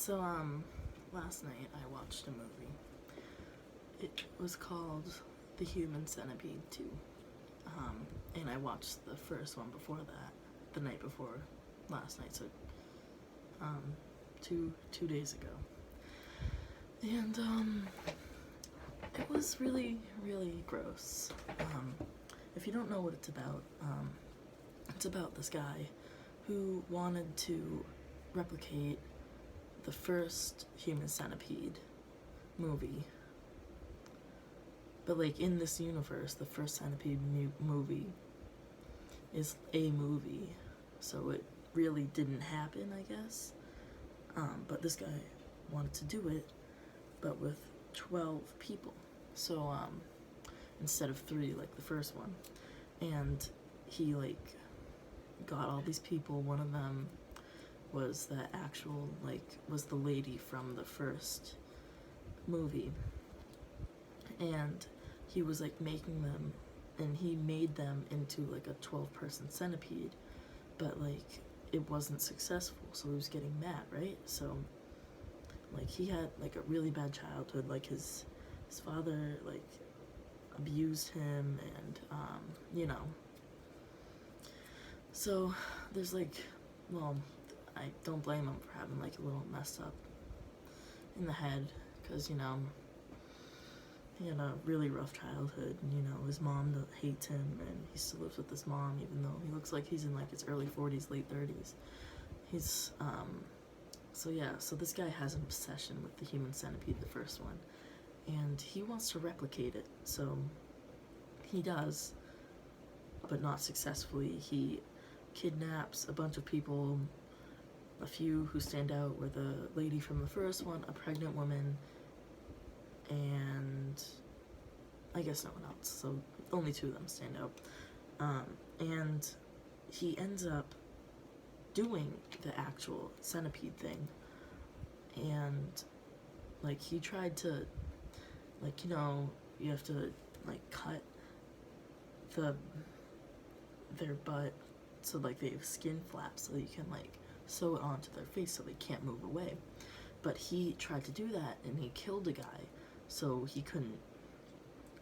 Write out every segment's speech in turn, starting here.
So, last night I watched a movie. It was called The Human Centipede 2. And I watched the first one before that, the night before last night, so, two days ago. And, it was really, really gross. If you don't know what it's about this guy who wanted to replicate the first Human Centipede movie. But, like, in this universe, the first Centipede movie is a movie. So it really didn't happen, I guess. But this guy wanted to do it, but with 12 people. So, instead of 3, like the first one. And he, like, got all these people. One of them was was the lady from the first movie. And he was, like, making them, and he made them into, like, a 12-person centipede. But, like, it wasn't successful, so he was getting mad, right? So, like, he had, like, a really bad childhood. Like, his father, like, abused him, and, So, there's, like, well, I don't blame him for having, like, a little messed up in the head, because, he had a really rough childhood, and, his mom hates him, and he still lives with his mom, even though he looks like he's in, like, his early 40s, late 30s. He's, so this guy has an obsession with the Human Centipede, the first one, and he wants to replicate it, so he does, but not successfully. He kidnaps a bunch of people. A few who stand out were the lady from the first one, a pregnant woman, and I guess no one else, so only 2 of them stand out. And he ends up doing the actual centipede thing, and, like, he tried to, like, you have to, like, cut their butt so, like, they have skin flaps so you can, like, sew it onto their face so they can't move away. But he tried to do that, and he killed a guy, so he couldn't.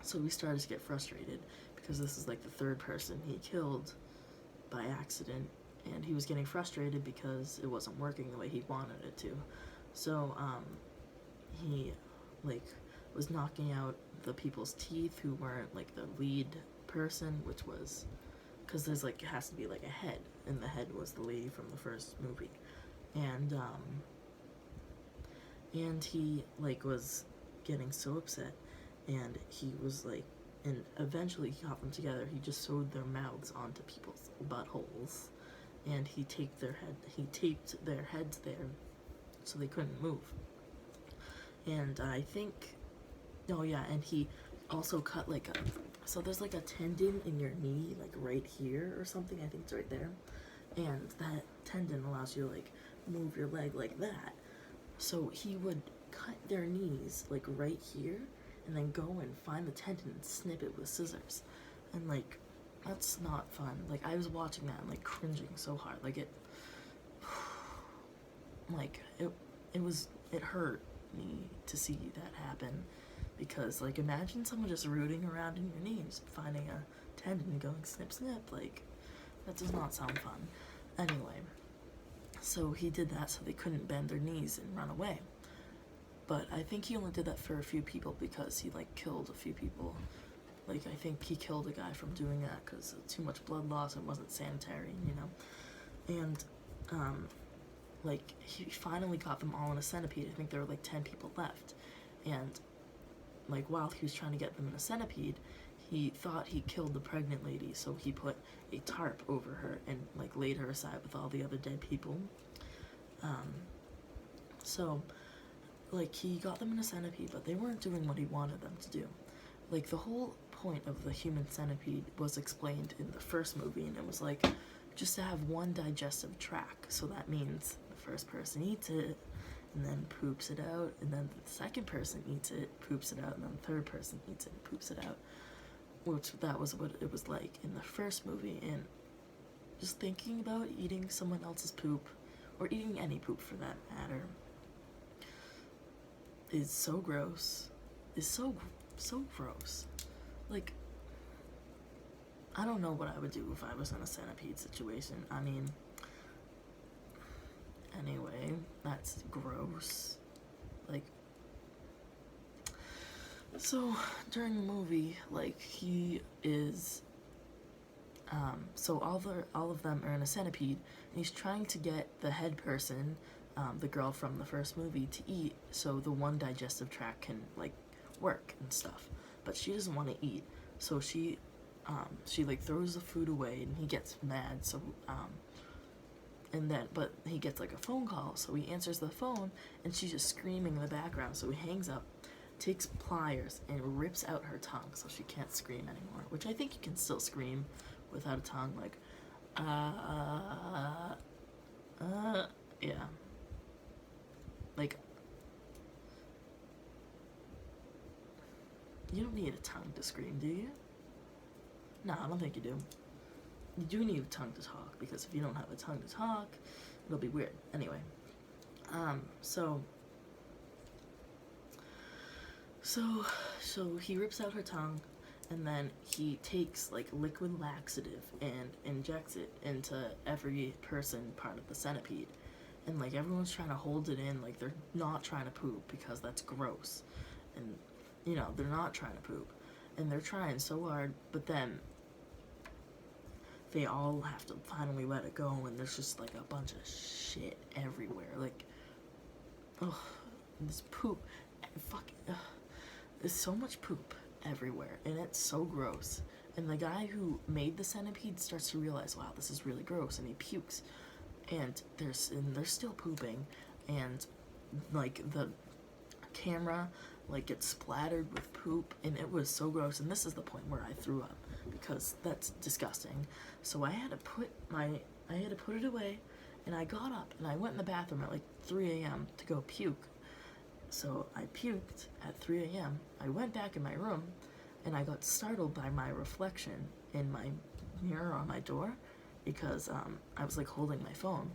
So we started to get frustrated, because this is, like, the 3rd person he killed by accident, and he was getting frustrated because it wasn't working the way he wanted it to. So, he, like, was knocking out the people's teeth who weren't, like, the lead person, which was, because there's, like, it has to be, like, a head, and the head was the lady from the first movie. And he, like, was getting so upset, and he was, like, and eventually he got them together. He just sewed their mouths onto people's buttholes, and he taped their heads there so they couldn't move. And I think, and he also cut, like, so there's, like, a tendon in your knee, like, right here or something. I think it's right there. And that tendon allows you to, like, move your leg like that. So he would cut their knees, like, right here, and then go and find the tendon and snip it with scissors. And, like, that's not fun. Like, I was watching that and, like, cringing so hard. Like, it hurt me to see that happen. Because, like, imagine someone just rooting around in your knees, finding a tendon and going snip, snip. Like, that does not sound fun. Anyway, so he did that so they couldn't bend their knees and run away. But I think he only did that for a few people, because he, like, killed a few people. Like, I think he killed a guy from doing that because of too much blood loss and wasn't sanitary, And, like, he finally got them all in a centipede. I think there were, like, 10 people left. And, like, while he was trying to get them in a centipede, he thought he killed the pregnant lady, so he put a tarp over her and, like, laid her aside with all the other dead people. So, like, he got them in a centipede, but they weren't doing what he wanted them to do. Like, the whole point of the Human Centipede was explained in the first movie, and it was, like, just to have one digestive tract. So that means the first person eats it, and then poops it out, and then the second person eats it, poops it out, and then the third person eats it and poops it out. Which, that was what it was like in the first movie. And just thinking about eating someone else's poop, or eating any poop for that matter, is so gross. Is so gross. Like, I don't know what I would do if I was in a centipede situation. I mean, anyway, that's gross. Like, so during the movie, like, he is so all of them are in a centipede, and he's trying to get the head person, the girl from the first movie, to eat so the one digestive tract can like work and stuff. But she doesn't want to eat, so she like throws the food away, and he gets mad. So and then but he gets like a phone call, so he answers the phone, and she's just screaming in the background. So he hangs up, takes pliers, and rips out her tongue so she can't scream anymore. Which I think you can still scream without a tongue, like, yeah. Like, you don't need a tongue to scream, do you? No, I don't think you do. You do need a tongue to talk, because if you don't have a tongue to talk, it'll be weird. Anyway, so he rips out her tongue, and then he takes like liquid laxative and injects it into every person part of the centipede. And like everyone's trying to hold it in, like they're not trying to poop because that's gross. And you know, they're not trying to poop. And they're trying so hard, but then they all have to finally let it go, and there's just like a bunch of shit everywhere. Like, ugh, this poop, there's so much poop everywhere, and it's so gross. And the guy who made the centipede starts to realize, wow, this is really gross, and he pukes. And they're still pooping, and like the camera like gets splattered with poop, and it was so gross. And this is the point where I threw up, because that's disgusting. So I had to put it away, and I got up and I went in the bathroom at like 3 a.m. to go puke. So I puked at 3 a.m. I went back in my room, and I got startled by my reflection in my mirror on my door, because I was like holding my phone.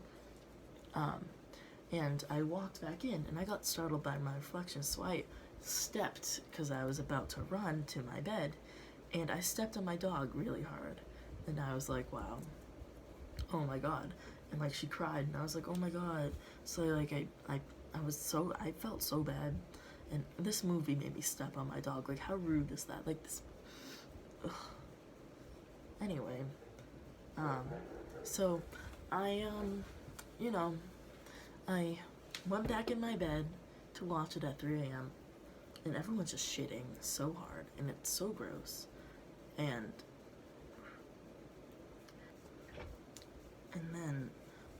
And I walked back in, and I got startled by my reflection, so I stepped, because I was about to run to my bed, and I stepped on my dog really hard. And I was like, wow, oh my god. And like she cried, and I was like, oh my god. So like I felt so bad. And this movie made me step on my dog. Like, how rude is that? Like, this, ugh. Anyway, so I I went back in my bed to watch it at 3 a.m. and everyone's just shitting so hard, and it's so gross. And then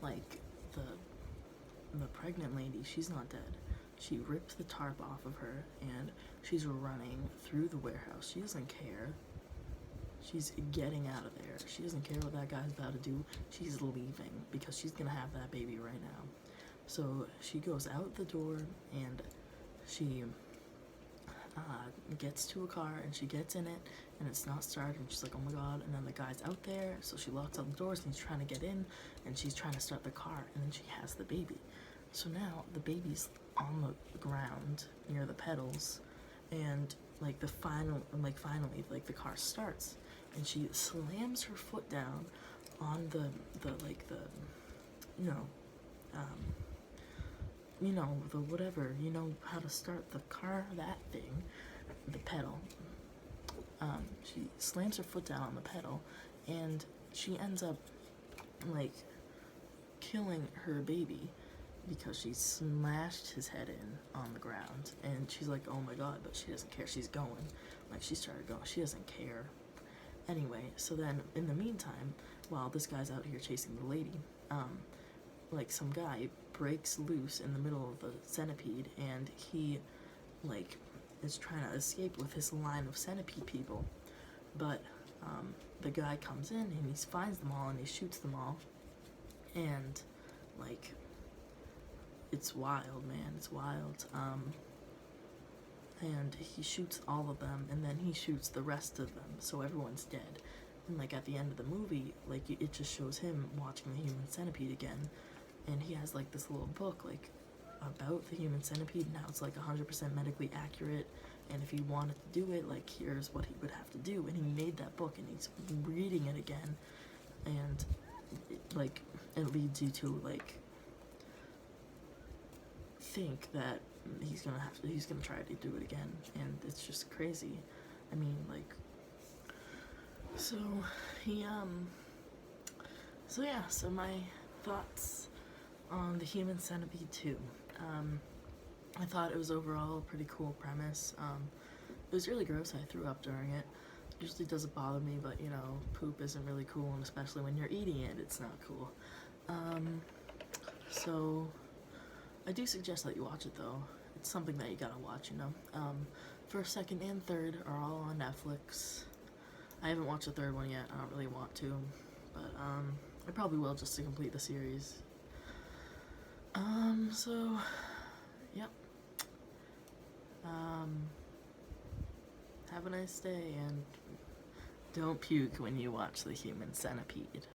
like the pregnant lady, she's not dead. She ripped the tarp off of her, and she's running through the warehouse. She doesn't care. She's getting out of there. She doesn't care what that guy's about to do. She's leaving, because she's gonna have that baby right now. So she goes out the door, and she gets to a car, and she gets in it, and it's not starting. She's like, oh my god. And then the guy's out there, so she locks all the doors, and he's trying to get in, and she's trying to start the car, and then she has the baby. So now the baby's on the ground near the pedals, and like finally the car starts, and she slams her foot down on the the whatever, how to start the car, that thing, the pedal. She slams her foot down on the pedal, and she ends up like killing her baby, because she smashed his head in on the ground. And she's like, oh my god, but she doesn't care. She's going. Like, she started going. She doesn't care. Anyway, so then in the meantime, while this guy's out here chasing the lady, like some guy breaks loose in the middle of the centipede, and he like is trying to escape with his line of centipede people. But the guy comes in, and he finds them all, and he shoots them all. And like, it's wild, man. It's wild. And he shoots all of them, and then he shoots the rest of them, so everyone's dead. And like at the end of the movie, like it just shows him watching the human centipede again, and he has like this little book, like about the human centipede and how it's like 100% medically accurate, and if he wanted to do it, like, here's what he would have to do. And he made that book, and he's reading it again, and like, it leads you to like think that he's gonna try to do it again, and it's just crazy. I mean, like, so he so my thoughts on the Human Centipede 2. I thought it was overall a pretty cool premise. It was really gross. I threw up during it. Usually doesn't bother me, but you know, poop isn't really cool, and especially when you're eating it, it's not cool. So I do suggest that you watch it, though. It's something that you gotta watch, you know. First, second, and third are all on Netflix. I haven't watched the third one yet. I don't really want to, but I probably will, just to complete the series. So yep. Have a nice day, and don't puke when you watch the Human Centipede.